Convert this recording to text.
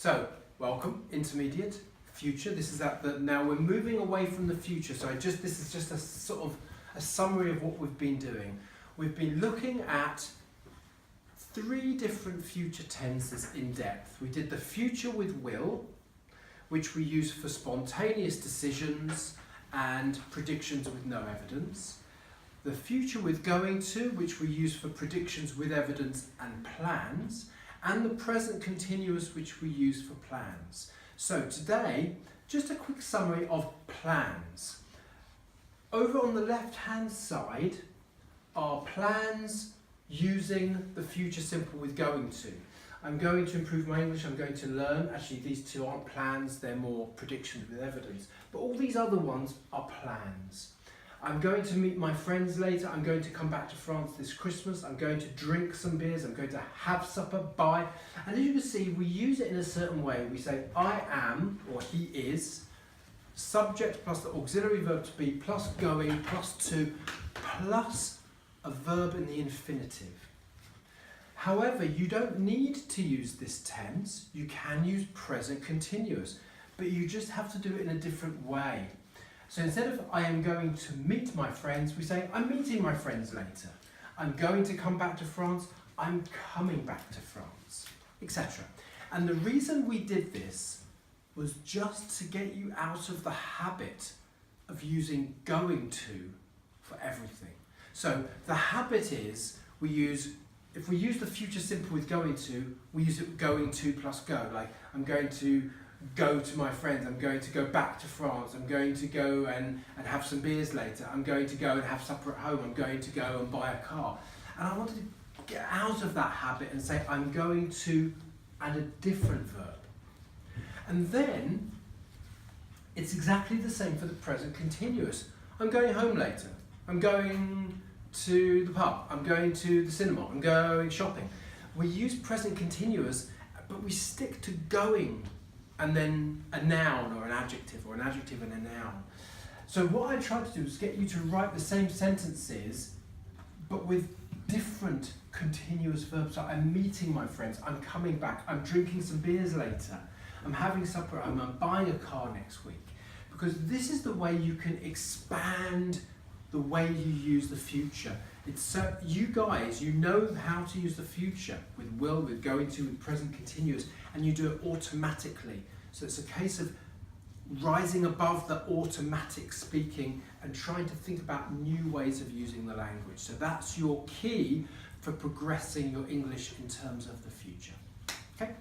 So, welcome, intermediate, future. This is now we're moving away from the future. So this is just a sort of a summary of what we've been doing. We've been looking at 3 different future tenses in depth. We did the future with will, which we use for spontaneous decisions and predictions with no evidence. The future with going to, which we use for predictions with evidence and plans. And the present continuous, which we use for plans. So today, just a quick summary of plans. Over on the left-hand side are plans using the future simple with going to. I'm going to improve my English, I'm going to learn. Actually, these 2 aren't plans, they're more predictions with evidence. But all these other ones are plans. I'm going to meet my friends later, I'm going to come back to France this Christmas, I'm going to drink some beers, I'm going to have supper, buy. And as you can see, we use it in a certain way. We say, I am, or he is, subject plus the auxiliary verb to be, plus going, plus to, plus a verb in the infinitive. However, you don't need to use this tense. You can use present continuous, but you just have to do it in a different way. So instead of I am going to meet my friends, we say I'm meeting my friends later. I'm going to come back to France, I'm coming back to France, etc. And the reason we did this was just to get you out of the habit of using going to for everything. So the habit is if we use the future simple with going to, we use it going to plus go. Like I'm going to go to my friends, I'm going to go back to France, I'm going to go and have some beers later, I'm going to go and have supper at home, I'm going to go and buy a car. And I wanted to get out of that habit and say I'm going to add a different verb. And then it's exactly the same for the present continuous. I'm going home later, I'm going to the pub, I'm going to the cinema, I'm going shopping. We use present continuous, but we stick to going and then a noun or an adjective and a noun. So what I tried to do is get you to write the same sentences, but with different continuous verbs. So I'm meeting my friends, I'm coming back, I'm drinking some beers later, I'm having supper at home, I'm buying a car next week. Because this is the way you can expand the way you use the future. It's so you guys, you know how to use the future with will, with going to, with present continuous, and you do it automatically. So it's a case of rising above the automatic speaking and trying to think about new ways of using the language. So that's your key for progressing your English in terms of the future. Okay?